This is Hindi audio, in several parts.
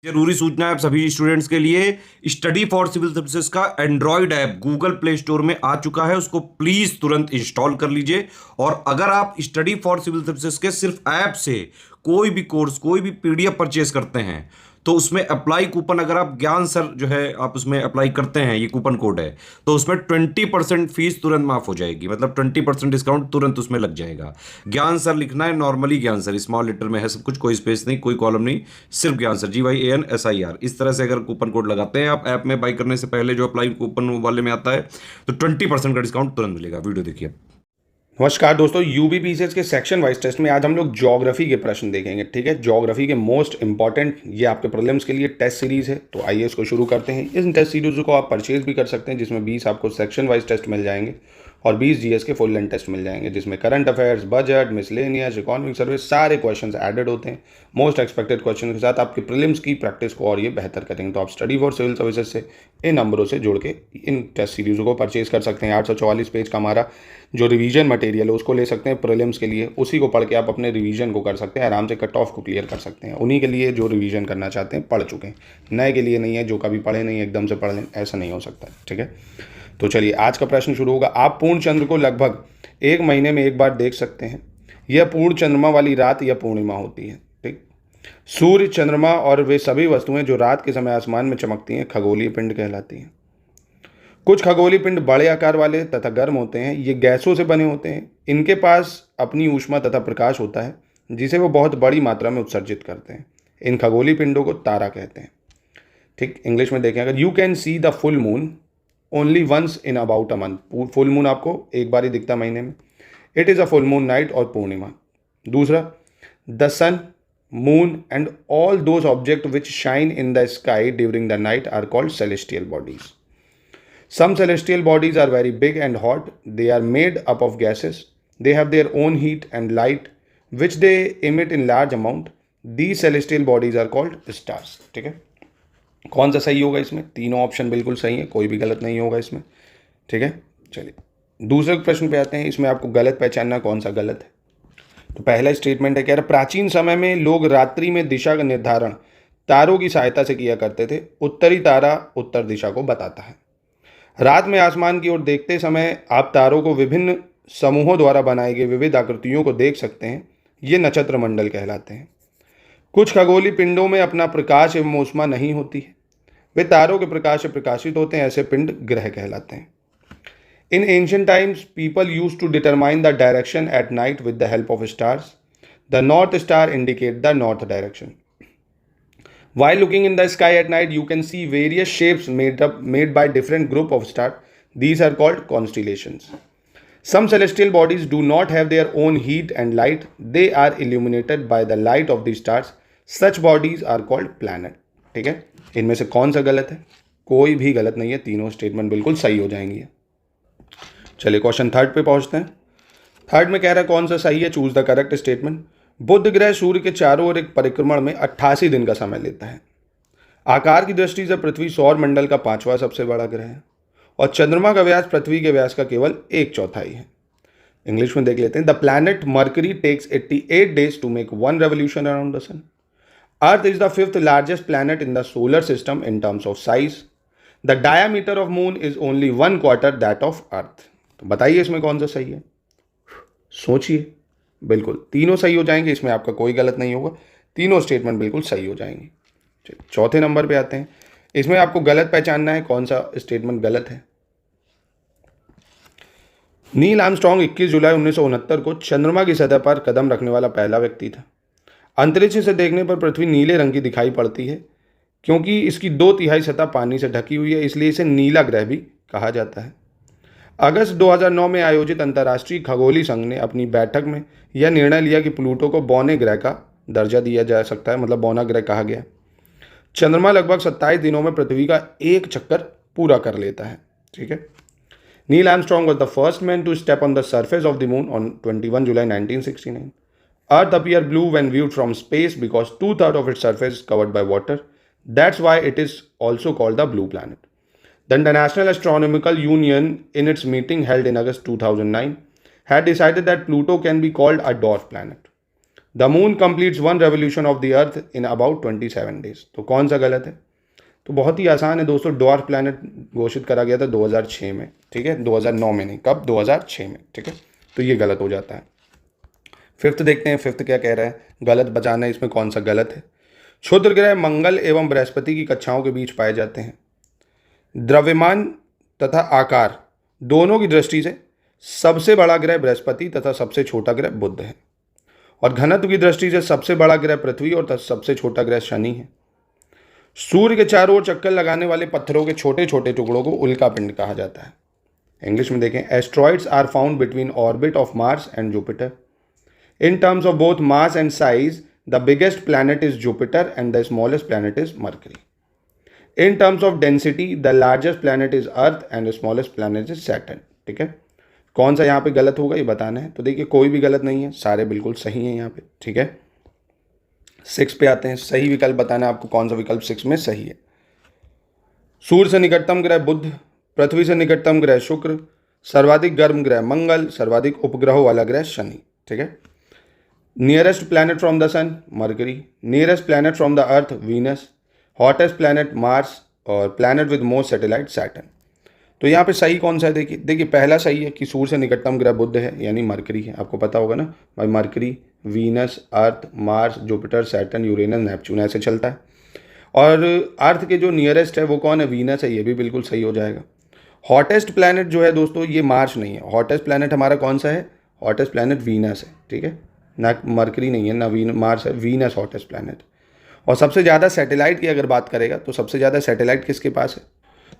जरूरी सूचना है आप सभी स्टूडेंट्स के लिए। स्टडी फॉर सिविल सर्विसेज का Android app Google play store में आ चुका है, उसको प्लीज तुरंत इंस्टॉल कर लीजिए। और अगर आप स्टडी फॉर सिविल सर्विसेज के सिर्फ ऐप से कोई भी कोर्स, कोई भी पीडीएफ परचेज करते हैं तो उसमें अप्लाई कूपन, अगर आप ज्ञान सर जो है आप उसमें अप्लाई करते हैं, ये कूपन कोड है, तो उसमें 20% फीस तुरंत माफ हो जाएगी। मतलब 20% डिस्काउंट तुरंत उसमें लग जाएगा। ज्ञान सर लिखना है, नॉर्मली ज्ञान सर स्मॉल लेटर में है सब कुछ, कोई स्पेस नहीं, कोई कॉलम नहीं, सिर्फ ज्ञान सर GYANSIR। इस तरह से अगर कूपन कोड लगाते हैं आप ऐप में बाई करने से पहले, जो अप्लाई कूपन वाले में आता है, तो 20% का डिस्काउंट तुरंत मिलेगा। वीडियो देखिए। नमस्कार दोस्तों, यूबीपीसीएस के सेक्शन वाइज टेस्ट में आज हम लोग ज्योग्राफी के प्रश्न देखेंगे। ठीक है, ज्योग्राफी के मोस्ट इंपॉर्टेंट, ये आपके प्रीलिम्स के लिए टेस्ट सीरीज है। तो आइए इसको शुरू करते हैं। इस टेस्ट सीरीज को आप परचेज भी कर सकते हैं, जिसमें 20 आपको सेक्शन वाइज टेस्ट मिल जाएंगे और 20 जीएस के फुल लेंथ टेस्ट मिल जाएंगे, जिसमें current affairs, budget, miscellaneous, economic service सारे क्वेश्चंस ऐडेड होते हैं। मोस्ट एक्सपेक्टेड क्वेश्चन के साथ आपके प्रीलिम्स की प्रैक्टिस को और ये बेहतर करेंगे। तो आप स्टडी फॉर सिविल सर्विसेज से इन नंबरों से जोड़ के इन टेस्ट सीरीज को परचेज कर सकते हैं। 844 पेज का हमारा जो रिवीजन मटेरियल है उसको ले सकते हैं प्रीलिम्स के लिए। उसी को पढ़ के आप अपने रिवीजन को कर सकते हैं, आराम से कट ऑफ को क्लियर कर सकते हैं। उन्हीं के लिए जो रिवीजन करना चाहते हैं, पढ़ चुके हैं, नए के लिए नहीं है जो कभी पढ़े नहीं एकदम से पढ़ लें, ऐसा नहीं हो सकता। ठीक है, तो चलिए आज का प्रश्न शुरू होगा। आप पूर्ण चंद्र को लगभग 1 महीने में एक बार देख सकते हैं। यह पूर्ण चंद्रमा वाली रात या पूर्णिमा होती है। ठीक, सूर्य, चंद्रमा और वे सभी वस्तुएं जो रात के समय आसमान में चमकती हैं खगोलीय पिंड कहलाती हैं। कुछ खगोलीय पिंड बड़े आकार वाले तथा गर्म होते हैं। ये गैसों से बने होते हैं। इनके पास अपनी ऊष्मा तथा प्रकाश होता है, जिसे वो बहुत बड़ी मात्रा में उत्सर्जित करते हैं। इन खगोलीय पिंडों को तारा कहते हैं। ठीक, इंग्लिश में देखें, अगर you can see the full moon only once in about a month. Full moon आपको एक बार ही दिखता महीने में। It is a full moon night और पूर्णिमा। दूसरा, the sun, moon and all those object which shine in the sky during the night are called celestial bodies. Some celestial bodies are very big and hot. They are made up of gases. They have their own heat and light, which they emit in large amount. These celestial bodies are called stars. ठीक है, कौन सा सही होगा इसमें? तीनों ऑप्शन बिल्कुल सही है, कोई भी गलत नहीं होगा इसमें। ठीक है, चलिए दूसरे प्रश्न पे आते हैं। इसमें आपको गलत पहचानना कौन सा गलत है। तो पहला स्टेटमेंट है, कह रहा प्राचीन समय में लोग रात्रि में दिशा का निर्धारण तारों की सहायता से किया करते थे। उत्तरी तारा उत्तर दिशा को बताता है। रात में आसमान की ओर देखते समय आप तारों को विभिन्न समूहों द्वारा बनाई गई विविध आकृतियों को देख सकते हैं। ये नक्षत्र मंडल कहलाते हैं। कुछ खगोलीय पिंडों में अपना प्रकाश एवं ऊष्मा नहीं होती है, वे तारों के प्रकाश से प्रकाशित होते हैं। ऐसे पिंड ग्रह कहलाते हैं। In ancient times people use to determine the direction at night with the help of stars. The north star indicate the north direction. While looking in the sky at night, you can see various shapes made by different group of stars. These are called constellations. Some celestial bodies do not have their own heat and light. They are illuminated by the light of the stars. Such bodies are called planet. ठीक है, इनमें से कौन सा गलत है? कोई भी गलत नहीं है, तीनों स्टेटमेंट बिल्कुल सही हो जाएंगे। चलिए क्वेश्चन थर्ड पे पहुंचते हैं। थर्ड में कह रहा है कौन सा सही है, चूज द करेक्ट स्टेटमेंट। बुध ग्रह सूर्य के चारों ओर एक परिक्रमण में 88 दिन का समय लेता है। आकार की दृष्टि से पृथ्वी सौर मंडल का 5वां सबसे बड़ा ग्रह है और चंद्रमा का व्यास पृथ्वी के व्यास का केवल 1/4 है। इंग्लिश में देख लेते हैं। The planet Mercury takes 88 days to make 1 revolution around the sun. Earth is the 5th largest planet in the solar system in terms of size. The diameter of moon is only 1/4 that of Earth. तो बताइए इसमें कौन सा सही है, सोचिए। बिल्कुल तीनों सही हो जाएंगे, इसमें आपका कोई गलत नहीं होगा, तीनों स्टेटमेंट बिल्कुल सही हो जाएंगे। चौथे नंबर पे आते हैं। इसमें आपको गलत पहचानना है कौन सा स्टेटमेंट गलत है। नील आर्मस्ट्रॉन्ग 21 जुलाई 1969 को चंद्रमा की सतह पर कदम रखने वाला पहला व्यक्ति था। अंतरिक्ष से देखने पर पृथ्वी नीले रंग की दिखाई पड़ती है, क्योंकि इसकी 2/3 सतह पानी से ढकी हुई है, इसलिए इसे नीला ग्रह भी कहा जाता है। अगस्त 2009 में आयोजित अंतर्राष्ट्रीय खगोलीय संघ ने अपनी बैठक में यह निर्णय लिया कि प्लूटो को बौने ग्रह का दर्जा दिया जा सकता है, मतलब बौना ग्रह कहा गया। चंद्रमा लगभग 27 दिनों में पृथ्वी का एक चक्कर पूरा कर लेता है। ठीक है, Neil Armstrong was the first man to step on the surface of the moon on 21 July 1969। Earth appear blue when viewed from space because 2/3 of its surface is covered by water. That's why it is also called the blue planet. The International Astronomical Union, in its meeting held in August 2009, had decided that Pluto can be called a dwarf planet. The moon completes one revolution of the earth in about 27 days. तो कौन सा गलत है? तो बहुत ही आसान है दोस्तों, डॉर्फ प्लैनेट घोषित करा गया था 2006 में, ठीक है, 2009 में नहीं, कब? 2006 में, ठीक है। तो ये गलत हो जाता है। फिफ्थ देखते हैं, फिफ्थ क्या कह रहा है, गलत बचाना है, इसमें कौन सा गलत है। क्षुद्र ग्रह मंगल एवं बृहस्पति की कक्षाओं के बीच पाए जाते हैं। द्रव्यमान तथा आकार दोनों की दृष्टि से सबसे बड़ा ग्रह बृहस्पति तथा सबसे छोटा ग्रह बुध है, और घनत्व की दृष्टि से सबसे बड़ा ग्रह पृथ्वी और सबसे छोटा ग्रह शनि है। सूर्य के चारों ओर चक्कर लगाने वाले पत्थरों के छोटे छोटे टुकड़ों को उल्का पिंड कहा जाता है। इंग्लिश में देखें, asteroids are found between orbit of Mars and Jupiter. In terms of both mass and size, the biggest planet is Jupiter and the smallest planet is Mercury. In terms of density, the largest planet is earth and the smallest planet is Saturn. ठीक है, कौन सा यहाँ पे गलत होगा ये बताना है। तो देखिए कोई भी गलत नहीं है, सारे बिल्कुल सही हैं यहाँ पे। ठीक है, 6 पे आते हैं, सही विकल्प बताना है आपको, कौन सा विकल्प 6 में सही है। सूर्य से निकटतम ग्रह बुध, पृथ्वी से निकटतम ग्रह शुक्र, सर्वाधिक गर्म ग्रह मंगल, सर्वाधिक उपग्रहों वाला ग्रह शनि। ठीक है, nearest planet from the sun Mercury, nearest planet from the earth Venus, hottest planet Mars, और planet with most satellite Saturn. तो यहाँ पे सही कौन सा है? देखिए पहला सही है कि सूर्य से निकटतम ग्रह बुध है, यानी मरकरी है। आपको पता होगा ना भाई, Mercury, Venus, Earth, Mars, Jupiter, Saturn, Uranus, Neptune, ऐसे चलता है। और अर्थ के जो नियरेस्ट है वो कौन है? वीनस है, ये भी बिल्कुल सही हो जाएगा। हॉटेस्ट प्लैनेट जो है दोस्तों ये मार्स नहीं है, हॉटेस्ट प्लैनेट हमारा कौन सा है? हॉटेस्ट प्लैनेट वीनस है। ठीक है, ना मरकरी नहीं है ना मार्स है, वीनस हॉटेस्ट प्लैनेट। और सबसे ज़्यादा सैटेलाइट की अगर बात करेगा तो सबसे ज़्यादा सैटेलाइट किसके पास है?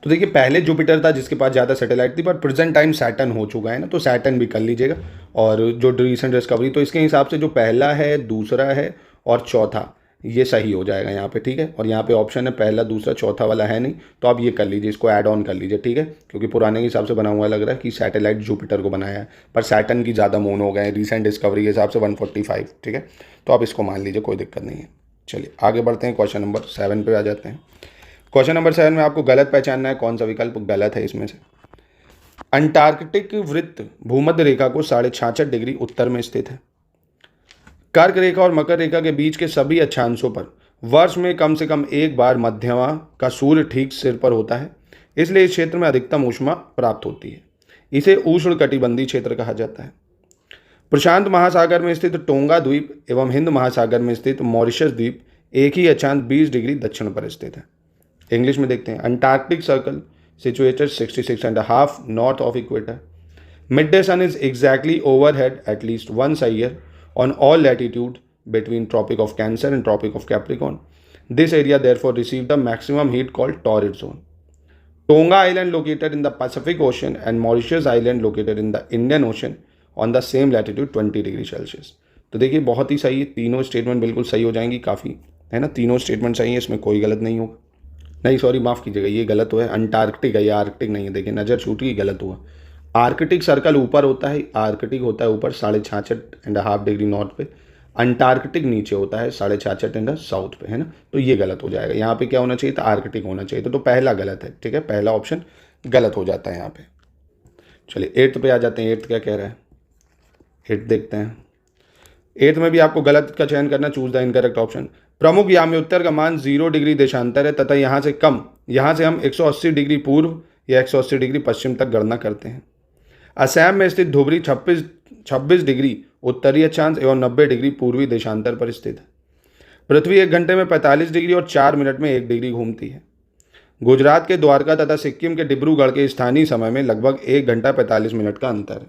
तो देखिए पहले जुपिटर था जिसके पास ज़्यादा सैटेलाइट थी, पर प्रेजेंट टाइम सैटर्न हो चुका है ना, तो सैटर्न भी कर लीजिएगा। और जो रिसेंट डिस्कवरी, तो इसके हिसाब से जो पहला है, दूसरा है और चौथा, ये सही हो जाएगा यहाँ पे। ठीक है, और यहाँ पे ऑप्शन है पहला, दूसरा, चौथा वाला है नहीं, तो आप ये कर लीजिए, इसको ऐड ऑन कर लीजिए। ठीक है, क्योंकि पुराने के हिसाब से बना हुआ लग रहा है कि सैटेलाइट जुपिटर को बनाया है, पर सैटर्न की ज़्यादा मून हो गए हैं रिसेंट डिस्कवरी के हिसाब से 145। ठीक है, तो आप इसको मान लीजिए, कोई दिक्कत नहीं है। चलिए आगे बढ़ते हैं, क्वेश्चन नंबर 7 पे आ जाते हैं। क्वेश्चन नंबर 7 में आपको गलत पहचानना है, कौन सा विकल्प गलत है इसमें से। अंटार्कटिक वृत्त भूमध्य रेखा को 66.5 डिग्री उत्तर में स्थित है। कर्क रेखा और मकर रेखा के बीच के सभी अक्षांशों पर वर्ष में कम से कम एक बार मध्यमा का सूर्य ठीक सिर पर होता है, इसलिए इस क्षेत्र में अधिकतम ऊष्मा प्राप्त होती है। इसे उष्ण कटिबंधीय क्षेत्र कहा जाता है। प्रशांत महासागर में स्थित टोंगा द्वीप एवं हिंद महासागर में स्थित मॉरिशस द्वीप एक ही अक्षांश 20 डिग्री दक्षिण पर स्थित है। इंग्लिश में देखते हैं, Antarctic circle situated 66.5 north of equator. Mid day sun is exactly overhead at least once a year on all latitude between Tropic of Cancer and Tropic of Capricorn. This area therefore received the maximum heat called torrid zone. Tonga Island located in the Pacific Ocean and Mauritius Island located in the Indian Ocean on the same latitude 20 degree Celsius. तो देखिए बहुत ही सही है, तीनों स्टेटमेंट बिल्कुल सही हो जाएंगी, काफ़ी है ना, तीनों स्टेटमेंट सही है, इसमें कोई गलत नहीं होगा। नहीं सॉरी, माफ़ कीजिएगा, ये गलत हुआ है, अंटार्कटिक है, ये आर्कटिक नहीं है। देखिए नज़र छूट गई, गलत हुआ। आर्कटिक सर्कल ऊपर होता है, आर्कटिक होता है ऊपर 66.5 डिग्री नॉर्थ पे, अंटार्कटिक नीचे होता है 66.5 साउथ पे, है ना। तो ये गलत हो जाएगा, यहाँ पे क्या होना चाहिए था? आर्कटिक होना चाहिए था, तो पहला गलत है। ठीक है, पहला ऑप्शन गलत हो जाता है यहाँ पे। चलिए 8th पे आ जाते हैं, 8th क्या कह रहा है, 8th देखते हैं। 8th में भी आपको गलत का चयन करना, चूज द इनकरेक्ट ऑप्शन। प्रमुख याम्योत्तर का मान 0 डिग्री देशांतर है तथा यहाँ से कम, यहाँ से हम 180 डिग्री पूर्व या 180 डिग्री पश्चिम तक गणना करते हैं। असम में स्थित धुबरी 26 डिग्री उत्तरी अक्षांश एवं 90 डिग्री पूर्वी देशांतर पर स्थित है। पृथ्वी 1 घंटे में 45 डिग्री और 4 मिनट में 1 डिग्री घूमती है। गुजरात के द्वारका तथा सिक्किम के डिब्रूगढ़ के स्थानीय समय में लगभग 1 घंटा 45 मिनट का अंतर है।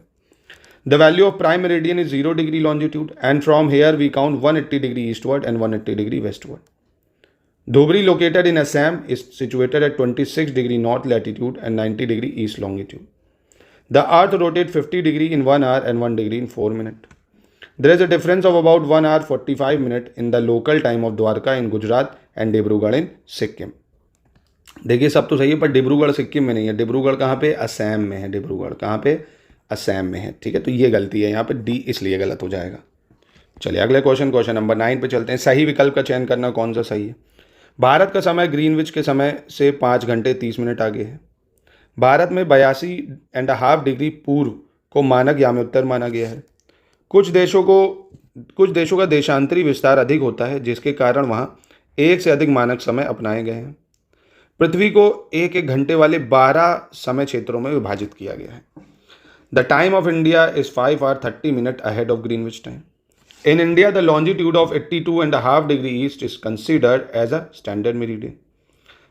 The value of prime meridian is 0 degree longitude and from here we count 180 degree eastward and 180 degree westward. Dhubri located in Assam is situated at 26 degree north latitude and 90 degree east longitude. The earth rotates 50 degree in 1 hour and 1 degree in 4 minutes. There is a difference of about 1 hour 45 minutes in the local time of Dwarka in Gujarat and Dibrugarh in Sikkim. देखिए सब तो सही है, पर डिब्रूगढ़ सिक्किम में नहीं है। डिब्रूगढ़ कहाँ पे? असम में है। डिब्रूगढ़ कहाँ पे? असम में है। ठीक है, तो ये गलती है यहाँ पे, डी इसलिए गलत हो जाएगा। चलिए अगले क्वेश्चन नंबर 9 पे चलते हैं। सही विकल्प का चयन करना, कौन सा सही है। भारत का समय ग्रीनविच के समय से 5 घंटे 30 मिनट आगे है। भारत में 82.5 डिग्री पूर्व को मानक याम्योत्तर माना गया है। कुछ देशों को कुछ देशों का देशांतरी विस्तार अधिक होता है, जिसके कारण वहाँ एक से अधिक मानक समय अपनाए गए हैं। पृथ्वी को एक एक घंटे वाले 12 समय क्षेत्रों में विभाजित किया गया है। The time of India is 5 hours 30 minutes ahead of Greenwich time. In India, the longitude of 82.5 degree east is considered as a standard meridian.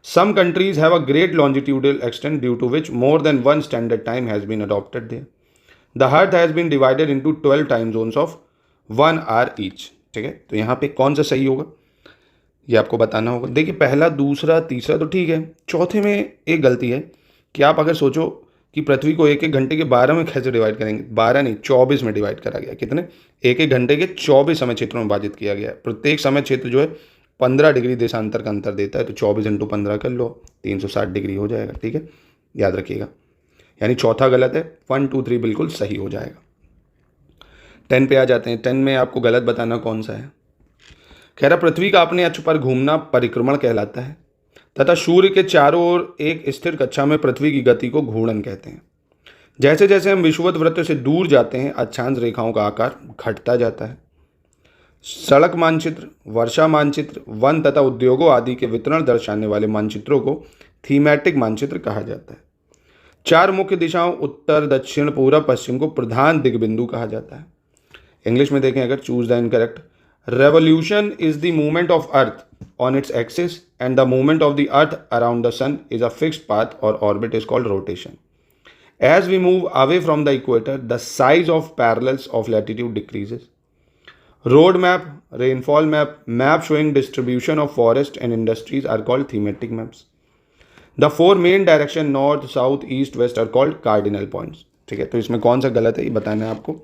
Some countries have a great longitudinal extent due to which more than one standard time has been adopted there. The earth has been divided into 12 time zones of 1 hour each. ठीक है, तो यहाँ पे कौन सा सही होगा ये आपको बताना होगा। देखिए पहला, दूसरा, तीसरा तो ठीक है, चौथे में एक गलती है कि आप अगर सोचो कि पृथ्वी को एक एक घंटे के 12 में कैसे डिवाइड करेंगे, 12 नहीं 24 में डिवाइड करा गया। कितने? एक एक घंटे के 24 समय क्षेत्रों में विभाजित किया गया है। प्रत्येक समय क्षेत्र जो है 15 डिग्री देशांतर का अंतर देता है, तो 24 × 15 कर लो, 360 डिग्री हो जाएगा। ठीक है, याद रखिएगा। यानी चौथा गलत है, 1 2 3 बिल्कुल सही हो जाएगा। 10 पे आ जाते हैं। 10 में आपको गलत बताना कौन सा है। कह रहा पृथ्वी का अपने अक्ष पर घूमना परिक्रमण कहलाता है तथा सूर्य के चारों ओर एक स्थिर कक्षा में पृथ्वी की गति को घूर्णन कहते हैं। जैसे जैसे हम विषुवत वृत्त से दूर जाते हैं, अक्षांश रेखाओं का आकार घटता जाता है। सड़क मानचित्र, वर्षा मानचित्र, वन तथा उद्योगों आदि के वितरण दर्शाने वाले मानचित्रों को थीमेटिक मानचित्र कहा जाता है। 4 मुख्य दिशाओं उत्तर, दक्षिण, पूर्व, पश्चिम को प्रधान दिग्बिंदु कहा जाता है। इंग्लिश में देखें अगर, choose the incorrect. Revolution is the movement of Earth on its axis, and the movement of the Earth around the Sun is a fixed path or orbit is called rotation. As we move away from the equator, the size of parallels of latitude decreases. Road map, rainfall map, map showing distribution of forest and industries are called thematic maps. The 4 main direction north, south, east, west are called cardinal points. ठीक है, तो इसमें कौन सा गलत है ये बताना है आपको।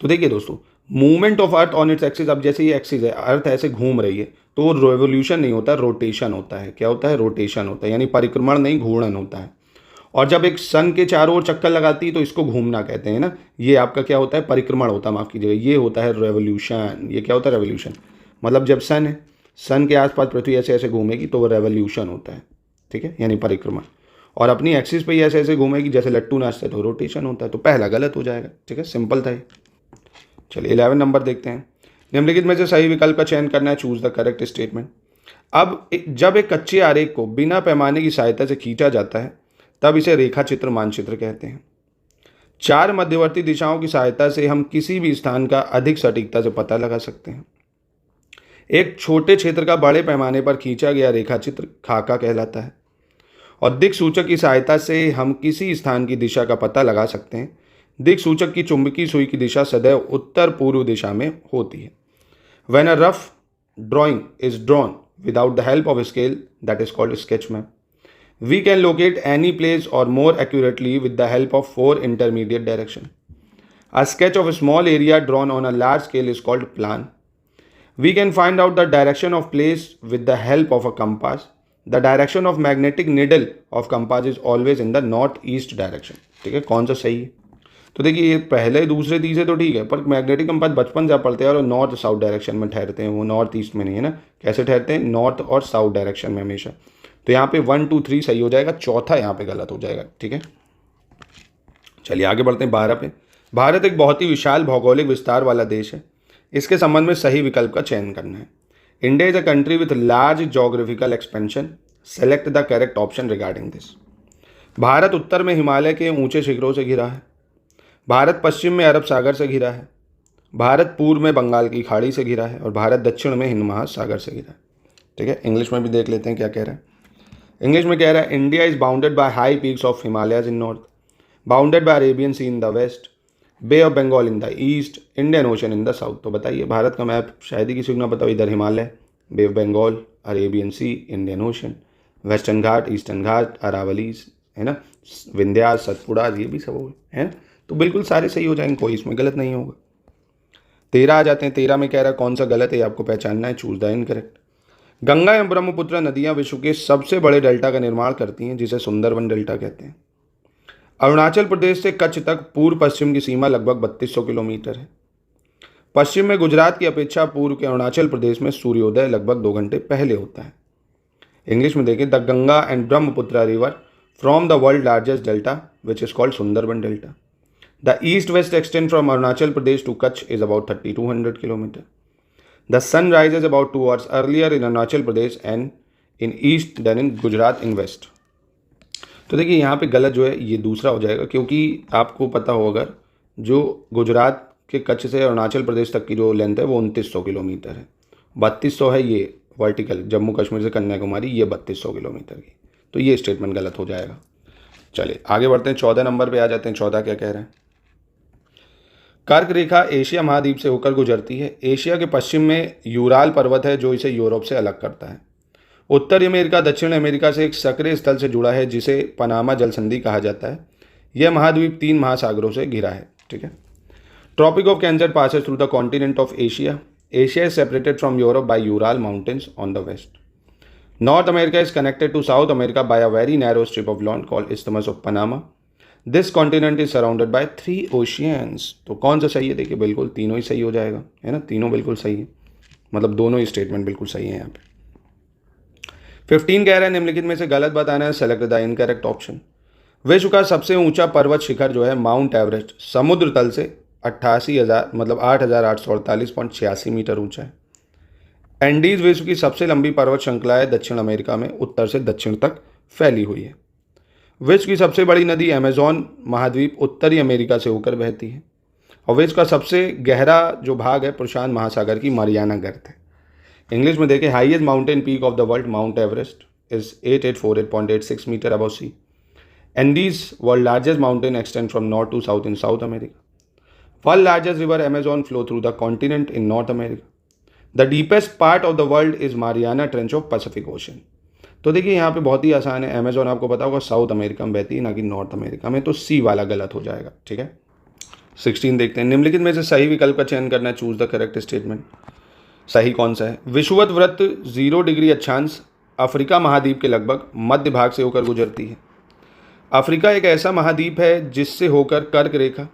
तो देखिए दोस्तों, movement of earth on its axis, अब जैसे ये एक्सिस है, अर्थ ऐसे घूम रही है, तो वो रेवोल्यूशन नहीं होता, रोटेशन होता है। क्या होता है? रोटेशन होता है, यानी परिक्रमण नहीं, घूर्णन होता है। और जब एक सन के चारों ओर चक्कर लगाती है तो इसको घूमना कहते हैं ना। ये आपका क्या होता है? परिक्रमण होता है, माफ़ कीजिएगा, ये होता है रेवोल्यूशन। ये क्या होता है? रेवोल्यूशन। मतलब जब सन है, सन के आसपास पृथ्वी ऐसे ऐसे घूमेगी तो वो रेवोल्यूशन होता है। ठीक है, यानी परिक्रमण। और अपनी एक्सिस पे ही ऐसे ऐसे घूमेगी जैसे लट्टू नाचता है तो रोटेशन होता है। तो पहला गलत हो जाएगा। ठीक है, सिंपल था ये। चलिए 11 नंबर देखते हैं। निम्नलिखित में से सही विकल्प का चयन करना है, चूज द करेक्ट स्टेटमेंट। अब जब एक कच्चे आरेख को बिना पैमाने की सहायता से खींचा जाता है तब इसे रेखा चित्र मानचित्र कहते हैं। 4 मध्यवर्ती दिशाओं की सहायता से हम किसी भी स्थान का अधिक सटीकता से पता लगा सकते हैं। एक छोटे क्षेत्र का बड़े पैमाने पर खींचा गया रेखा चित्र खाका कहलाता है। और दिक् सूचक की सहायता से हम किसी स्थान की दिशा का पता लगा सकते हैं। दिक् सूचक की चुंबकीय सुई की दिशा सदैव उत्तर पूर्व दिशा में होती है। When a rough drawing is drawn without the help of a scale, that is called sketch map. We can locate any place or more accurately with the help of 4 intermediate directions. A sketch of a small area drawn on a large scale is called plan. We can find out the direction of place with the help of a compass. The direction of magnetic needle of compass is always in the northeast direction. ठीक है, कौन सा सही है? तो देखिए ये पहले, दूसरे, तीसरे तो ठीक है, पर मैग्नेटिक कंपास बचपन से आप पढ़ते हैं और नॉर्थ साउथ डायरेक्शन में ठहरते हैं, वो नॉर्थ ईस्ट में नहीं है ना। कैसे ठहरते हैं? नॉर्थ और साउथ डायरेक्शन में हमेशा। तो यहाँ पे 1 2 3 सही हो जाएगा, चौथा यहाँ पे गलत हो जाएगा। ठीक है, चलिए आगे बढ़ते हैं 12 पे। भारत एक बहुत ही विशाल भौगोलिक विस्तार वाला देश है। इसके संबंध में सही विकल्प का चयन करना है। India is a country with large geographical expansion. Select the correct option regarding this. Bharat उत्तर में हिमालय के ऊंचे शिखरों से घिरा है। भारत पश्चिम में अरब सागर से घिरा है। भारत पूर्व में बंगाल की खाड़ी से घिरा है और भारत दक्षिण में हिंद महासागर से घिरा है। ठीक है, इंग्लिश में भी देख लेते हैं क्या कह रहा है। इंग्लिश में कह रहा है India is bounded by high peaks of Himalayas in north, bounded by Arabian sea in the west, bay of Bengal in the east, Indian ocean in the south. तो बताइए भारत का मैप शायद ही किसी को ना बताओ। इधर Himalaya, Bay of Bengal, Arabian Sea, Indian Ocean, Western Ghat, Eastern Ghat, Aravallis, है ना, विंध्यास, सतपुड़ा, ये भी सब है। तो बिल्कुल सारे सही हो जाएंगे, कोई इसमें गलत नहीं होगा। 13 आ जाते हैं। 13 में कह रहा है कौन सा गलत है आपको पहचानना है, चूज द इनकरेक्ट। गंगा एवं ब्रह्मपुत्र नदियां विश्व के सबसे बड़े डेल्टा का निर्माण करती हैं, जिसे सुंदरबन डेल्टा कहते हैं। अरुणाचल प्रदेश से कच्छ तक पूर्व पश्चिम की सीमा लगभग 3200 किलोमीटर है। पश्चिम में गुजरात की अपेक्षा पूर्व के अरुणाचल प्रदेश में सूर्योदय लगभग 2 घंटे पहले होता है। इंग्लिश में देखें, the Ganga and Brahmaputra river from the world largest delta which is called Sundarban delta. The east west extend from Arunachal Pradesh to Kutch is about 3200 kilometre. The sun rises about 2 hours earlier in Arunachal Pradesh and in east then in Gujarat in west. तो देखिए यहाँ पे गलत जो है ये दूसरा हो जाएगा, क्योंकि आपको पता हो अगर जो गुजरात के कच्छ से अरुणाचल प्रदेश तक की जो लेंथ है वो 2900 किलोमीटर है. 3200 है ये वर्टिकल, जम्मू कश्मीर से कन्याकुमारी ये 3200 किलोमीटर की. तो ये स्टेटमेंट गलत हो जाएगा. चलिए आगे बढ़ते हैं, 14 नंबर पे आ जाते हैं. 14 क्या कह रहे हैं? कर्क रेखा एशिया महाद्वीप से होकर गुजरती है. एशिया के पश्चिम में यूराल पर्वत है जो इसे यूरोप से अलग करता है. उत्तरी अमेरिका दक्षिण अमेरिका से एक सक्रिय स्थल से जुड़ा है जिसे पनामा जल संधि कहा जाता है. यह महाद्वीप 3 महासागरों से घिरा है. ठीक है. Tropic of Cancer passes through the continent of Asia. Asia is separated from Europe by Ural mountains on the west. North America is connected to South America by a very narrow strip of land called isthmus of Panama. This continent is surrounded by 3 oceans. तो कौन सा सही है? देखिए बिल्कुल तीनों ही सही हो जाएगा, है ना. तीनों बिल्कुल सही है, मतलब दोनों ही स्टेटमेंट बिल्कुल सही है यहाँ पे. 15 कह रहा है निम्नलिखित में से गलत बताना है. Select the incorrect option. विश्व का सबसे ऊंचा पर्वत शिखर जो है माउंट एवरेस्ट समुद्र तल से 88,000 मतलब 8,848.86 मीटर ऊंचा है. एंडीज विश्व की सबसे लंबी पर्वत श्रृंखला है, दक्षिण अमेरिका में उत्तर से दक्षिण तक फैली हुई है. विश्व की सबसे बड़ी नदी अमेजॉन महाद्वीप उत्तरी अमेरिका से होकर बहती है. और विश्व का सबसे गहरा जो भाग है प्रशांत महासागर की मरियाना गर्त है. इंग्लिश में देखें, highest mountain peak of the world Mount Everest is 8848.86 metre above sea. Andes world largest mountain extend from north to south in South America. World largest river Amazon flow through the continent in North America. The deepest part of the world is Mariana trench of Pacific ocean. तो देखिए यहाँ पे बहुत ही आसान है. अमेजॉन आपको पता होगा साउथ अमेरिका में बहती है, ना कि नॉर्थ अमेरिका में. तो सी वाला गलत हो जाएगा. ठीक है. 16 देखते हैं. निम्नलिखित में से सही विकल्प का चयन करना है. Choose the correct statement. सही कौन सा है? विषुवत वृत्त 0 डिग्री अक्षांश अफ्रीका महाद्वीप के लगभग मध्य भाग से होकर गुजरती है. अफ्रीका एक ऐसा महाद्वीप है जिससे होकर कर्क रेखा,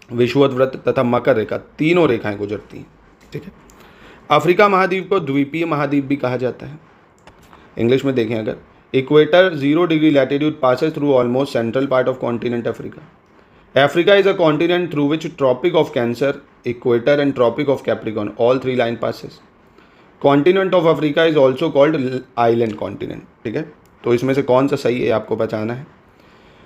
विषुवत वृत्त तथा मकर रेखा तीनों रेखाएं गुजरती हैं. ठीक है. अफ्रीका महाद्वीप को द्वीपीय महाद्वीप भी कहा जाता है. इंग्लिश में देखें अगर, equator 0 degree latitude passes through almost central part of continent Africa. Africa is a continent through which Tropic of Cancer, Equator and Tropic of Capricorn, all 3 line passes. Continent of Africa is also called island continent. ठीक है. तो इसमें से कौन सा सही है आपको पहचाना है.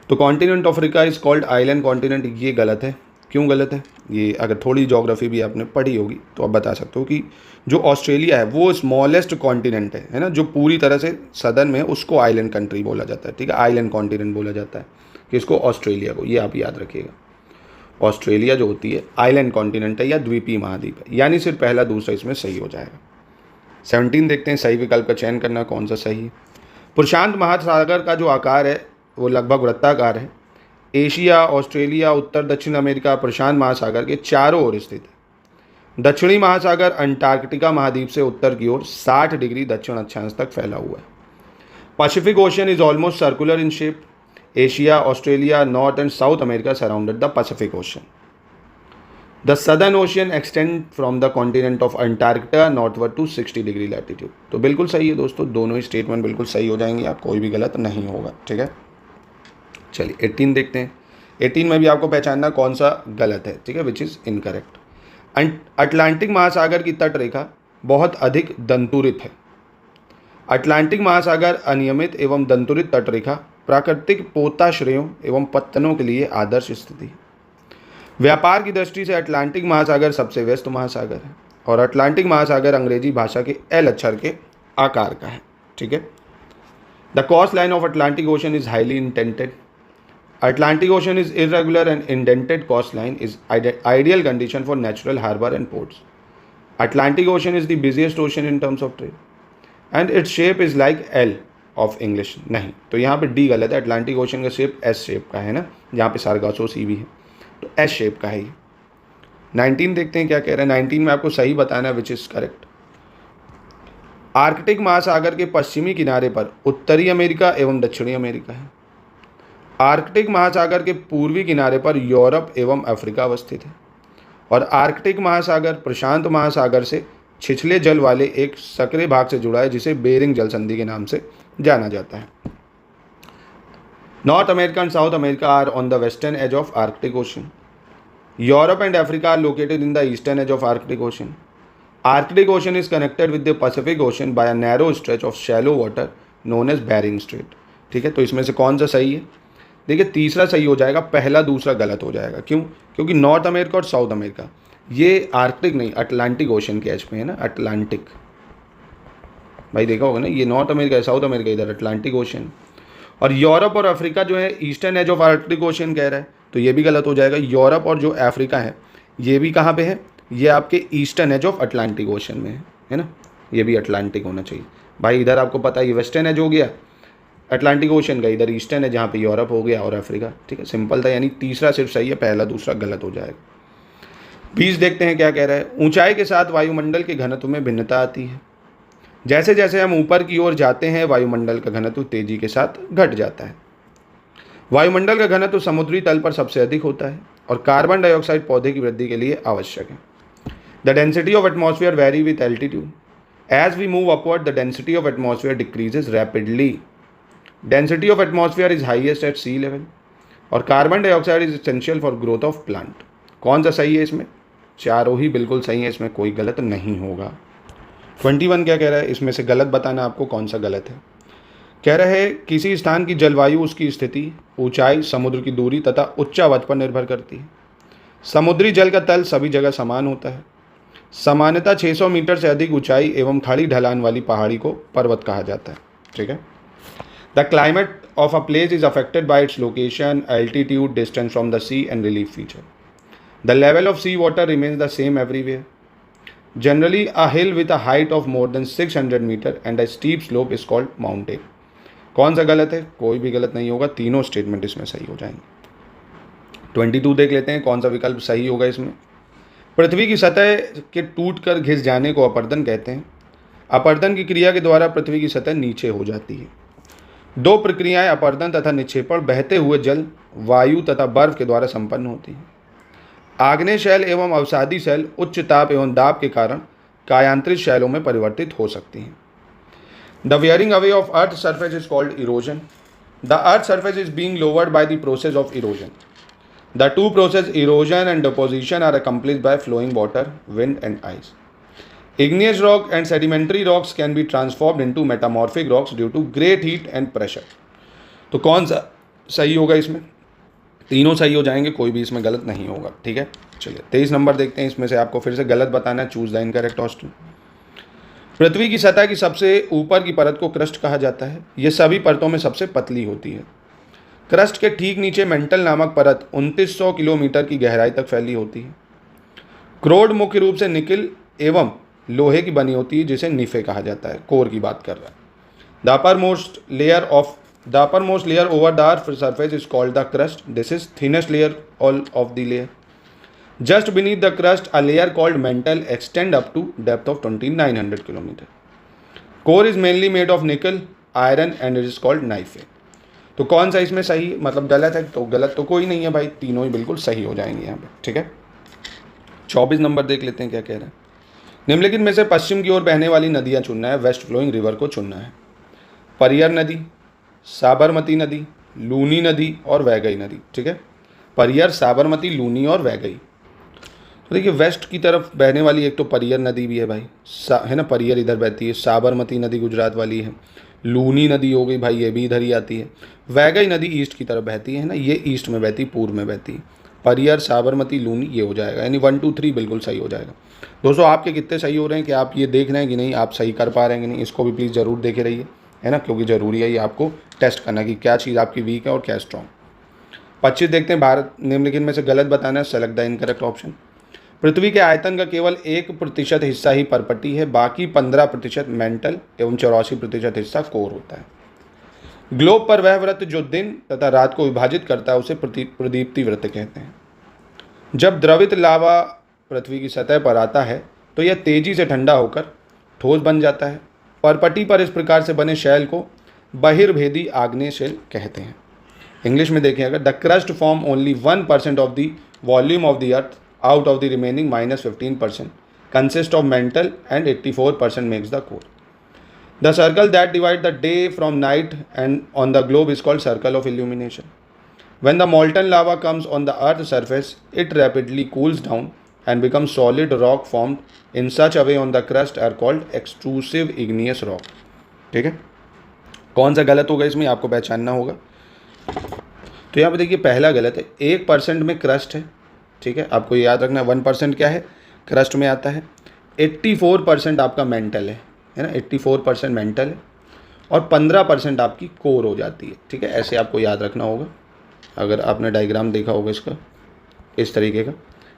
तो continent of Africa is called island continent. ये गलत है. क्यों गलत है? ये अगर थोड़ी ज्योग्राफी भी आपने पढ़ी होगी तो आप बता सकते हो कि जो ऑस्ट्रेलिया है वो स्मॉलेस्ट कॉन्टिनेंट है ना, जो पूरी तरह से सदर्न में है उसको आइलैंड कंट्री बोला जाता है. ठीक है. आइलैंड कॉन्टिनेंट बोला जाता है किसको? ऑस्ट्रेलिया को. ये आप याद रखिएगा. ऑस्ट्रेलिया जो होती है आइलैंड कॉन्टिनेंट है या द्वीपीय महाद्वीप है. यानी सिर्फ पहला दूसरा इसमें सही हो जाएगा. 17 देखते हैं. सही विकल्प का चयन करना कौन सा सही है. प्रशांत महासागर का जो आकार है वो लगभग वृत्ताकार है. एशिया, ऑस्ट्रेलिया, उत्तर दक्षिण अमेरिका प्रशांत महासागर के चारों ओर स्थित है. दक्षिणी महासागर अंटार्कटिका महाद्वीप से उत्तर की ओर 60 डिग्री दक्षिण अक्षांश तक फैला हुआ है. Pacific ocean is almost circular in shape. Asia, Australia, North and South America surrounded the Pacific Ocean. The Southern Ocean extend from the continent of Antarctica northward to 60 degree latitude. तो बिल्कुल सही है दोस्तों. दोनों ही स्टेटमेंट बिल्कुल सही हो जाएंगे. आप कोई भी गलत नहीं होगा. ठीक है. चलिए 18 देखते हैं. 18 में भी आपको पहचानना कौन सा गलत है. ठीक है. Which is incorrect. अटलांटिक महासागर की तट रेखा बहुत अधिक दंतुरित है. अटलांटिक महासागर अनियमित एवं दंतुरित तट रेखा प्राकृतिक पोताश्रयों एवं पत्तनों के लिए आदर्श स्थिति. व्यापार की दृष्टि से अटलांटिक महासागर सबसे व्यस्त महासागर है और अटलांटिक महासागर अंग्रेजी भाषा के एल अक्षर के आकार का है. ठीक है. The coast line of Atlantic ocean is highly indented. Atlantic ocean is irregular and indented coast line is ideal condition for natural harbour and ports. Atlantic ocean is the biggest ocean in terms of trade and its shape is like L of English. नहीं, तो यहाँ पे डी गलत है. अटलांटिक ओशन का शेप एस शेप का है ना, जहाँ पे सारगासो सी भी है तो एस शेप का है ये. 19 देखते हैं क्या कह रहे हैं. 19 में आपको सही बताना है विच इज करेक्ट. आर्कटिक महासागर के पश्चिमी किनारे पर उत्तरी अमेरिका एवं दक्षिणी अमेरिका है. आर्कटिक महासागर के पूर्वी किनारे पर यूरोप एवं अफ्रीका अवस्थित है और आर्कटिक महासागर प्रशांत महासागर से छिछले जल वाले एक सक्रिय भाग से जुड़ा है जिसे बेरिंग जल संधि के नाम से जाना जाता है. North America and South America are on the western edge of Arctic ocean. Europe and Africa are located in the eastern edge of Arctic Ocean. Arctic Ocean is connected with the Pacific Ocean by a narrow stretch of shallow water known as Bering Strait. ठीक है, तो इसमें से कौन सा सही है? देखिए तीसरा सही हो जाएगा, पहला दूसरा गलत हो जाएगा। क्यों? क्योंकि नॉर्थ अमेरिका और साउथ अमेरिका ये आर्कटिक नहीं अटलांटिक ओशन के एज में है ना, अटलांटिक। भाई देखा होगा ना, ये नॉर्थ अमेरिका है, साउथ अमेरिका इधर अटलांटिक ओशन। और यूरोप और अफ्रीका जो है eastern edge of Arctic ocean कह रहा है, तो ये भी गलत हो जाएगा। यूरोप और जो अफ्रीका है ये भी कहाँ पे है? ये आपके eastern edge of Atlantic ocean में है ना, ये भी अटलांटिक होना चाहिए। भाई इधर आपको पता है ये वेस्टर्न एज हो गया अटलांटिक ओशन का, इधर ईस्टर्न है जहाँ पे यूरोप हो गया और अफ्रीका। ठीक है, सिंपल था, यानी तीसरा सिर्फ सही है, पहला दूसरा गलत हो जाएगा। 20 देखते हैं क्या कह रहा है। ऊंचाई के साथ वायुमंडल के घनत्व में भिन्नता आती है। जैसे जैसे हम ऊपर की ओर जाते हैं वायुमंडल का घनत्व तेजी के साथ घट जाता है। वायुमंडल का घनत्व समुद्री तल पर सबसे अधिक होता है और कार्बन डाइऑक्साइड पौधे की वृद्धि के लिए आवश्यक है। The density of atmosphere vary with altitude. As we move upward the density of atmosphere decreases rapidly. Density of atmosphere is highest at sea level और carbon dioxide is essential for growth of plant. कौन सा सही है इसमें? चारों ही बिल्कुल सही है, इसमें कोई गलत नहीं होगा। 21 क्या कह रहा है? इसमें से गलत बताना आपको कौन सा गलत है। कह रहा है किसी स्थान की जलवायु उसकी स्थिति, ऊंचाई, समुद्र की दूरी तथा उच्चावच पर निर्भर करती है। समुद्री जल का तल सभी जगह समान होता है। सामान्यतः 600 मीटर से अधिक ऊंचाई एवं खड़ी ढलान वाली पहाड़ी को पर्वत कहा जाता है। ठीक है। The climate of a place is affected by its location, altitude, distance from the sea and relief feature. The level of sea water remains the same everywhere. Generally, a hill with a height of more than 600 meter and a steep slope is called mountain. कौन सा गलत है? कोई भी गलत नहीं होगा, तीनों स्टेटमेंट इसमें सही हो जाएंगे। 22 देख लेते हैं कौन सा विकल्प सही होगा इसमें। पृथ्वी की सतह के टूट कर घिस जाने को अपर्दन कहते हैं। अपर्दन की क्रिया के द्वारा पृथ्वी की सतह नीचे हो जाती है। दो प्रक्रियाएं अपर्दन तथा निक्षेपण बहते हुए जल, वायु तथा बर्फ के द्वारा संपन्न होती हैं। आग्नेय शैल एवं अवसादी शैल उच्च ताप एवं दाब के कारण कायांतरित शैलों में परिवर्तित हो सकती हैं। The wearing away of earth surface is called erosion. The earth surface is being lowered by the process of erosion. The two process erosion and deposition are accomplished by flowing water, wind and ice. Igneous rock and sedimentary rocks can be transformed into metamorphic rocks due to great heat and pressure. तो कौन सा सही होगा इसमें? तीनों सही हो जाएंगे, कोई भी इसमें गलत नहीं होगा। ठीक है, चलिए 23 नंबर देखते हैं। इसमें से आपको फिर से गलत बताना है, चूज द इनकरेक्ट ऑप्शन। पृथ्वी की सतह की सबसे ऊपर की परत को क्रस्ट कहा जाता है। यह सभी परतों में सबसे पतली होती है। क्रस्ट के ठीक नीचे मेंटल नामक परत 2900 किलोमीटर की गहराई तक फैली होती है। क्रोड मुख्य रूप से निकिल एवं लोहे की बनी होती है, जिसे निफे कहा जाता है। कोर की बात कर रहा है। The uppermost layer over the earth surface is called the crust. This is thinnest layer all of the layer. Just beneath the crust, a layer called mantle extend up to depth of 2900 km. Core is mainly made of nickel, iron and it is called nife. तो कौन सा इसमें सही मतलब गलत है? तो गलत तो कोई नहीं है भाई, तीनों ही बिल्कुल सही हो जाएंगे यहाँ पे। ठीक है, 24 नंबर देख लेते हैं क्या कह रहा है। निम्नलिखित में से पश्चिम की ओर बहने वाली नदियाँ चुनना है। वेस्ट फ्लोइंग रिवर को चुनना है। परियर नदी, साबरमती नदी, लूनी नदी और वैगई नदी। ठीक है, परियर, साबरमती, लूनी और वैगई। तो देखिए वेस्ट की तरफ बहने वाली एक तो परियर नदी भी है भाई, है ना, परियर इधर बहती है। साबरमती नदी गुजरात वाली है। लूनी नदी हो गई भाई, ये भी इधर ही आती है। वैगई नदी ईस्ट की तरफ बहती है ना, ये ईस्ट में बहती, पूर्व में बहती है। परियर, साबरमती, लूनी ये हो जाएगा, यानी 1 2 3 बिल्कुल सही हो जाएगा। दोस्तों आपके कितने सही हो रहे हैं कि आप ये देख रहे हैं कि नहीं, आप सही कर पा रहे हैं कि नहीं, इसको भी प्लीज़ ज़रूर देखे रहिए, है ना, क्योंकि ज़रूरी है ये आपको टेस्ट करना कि क्या चीज़ आपकी वीक है और क्या स्ट्रॉन्ग। 25 देखते हैं। भारत निम्नलिखित में से गलत बताना है। Select the incorrect option. पृथ्वी के आयतन का केवल 1% हिस्सा ही परपटी है, बाकी 15% मेंटल एवं 84% हिस्सा कोर होता है। ग्लोब पर वह वृत्त जो दिन तथा रात को विभाजित करता है उसे प्रदीप्ति वृत्त कहते हैं। जब द्रवित लावा पृथ्वी की सतह पर आता है तो यह तेजी से ठंडा होकर ठोस बन जाता है। परपटी पर इस प्रकार से बने शैल को बहिर्भेदी आग्नेय शैल कहते हैं। इंग्लिश में देखें अगर, the crust form only 1% of the volume of the earth out of the remaining -15% consist of mental and 84% makes the core. The circle that divide the day from night and on the globe is called circle of illumination. When the molten lava comes on the earth's surface, it rapidly cools down and becomes solid rock formed in such a way on the crust are called extrusive igneous rock. ठीक है, कौन सा गलत होगा इसमें आपको पहचानना होगा। तो यहाँ पे देखिए पहला गलत है, 1% में क्रस्ट है, ठीक है, आपको याद रखना 1% क्या है, क्रस्ट में आता है। 84% आपका मेंटल है ना, 84% मेंटल है और 15% आपकी कोर हो जाती है, ठीक है, ऐसे आपको याद रखना होगा। अगर आपने डायग्राम देखा होगा इसका इस तरीके का,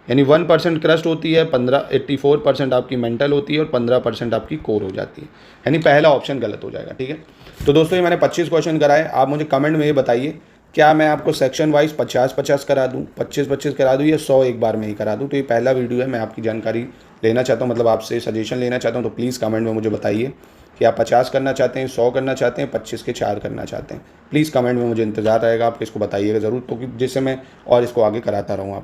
यानी 1% क्रस्ट होती है, 84% आपकी मेंटल होती है और 15% आपकी कोर हो जाती है, यानी पहला ऑप्शन गलत हो जाएगा, ठीक है। तो दोस्तों ये मैंने 25 क्वेश्चन कराए, आप मुझे कमेंट में ये बताइए क्या मैं आपको सेक्शन वाइज 50-50 करा दूँ, 25-25 करा दूँ या 100 एक बार में ही करा दूँ। तो ये पहला वीडियो है, मैं आपकी जानकारी लेना चाहता हूँ, मतलब आपसे सजेशन लेना चाहता हूँ। तो प्लीज़ कमेंट में मुझे बताइए कि आप 50 करना चाहते हैं, 100 करना चाहते हैं, 25 के 4 करना चाहते हैं। प्लीज़ कमेंट में मुझे इंतज़ार रहेगा, आप इसको बताइएगा ज़रूर, तो जिससे मैं और इसको आगे कराता रहूँ आपको।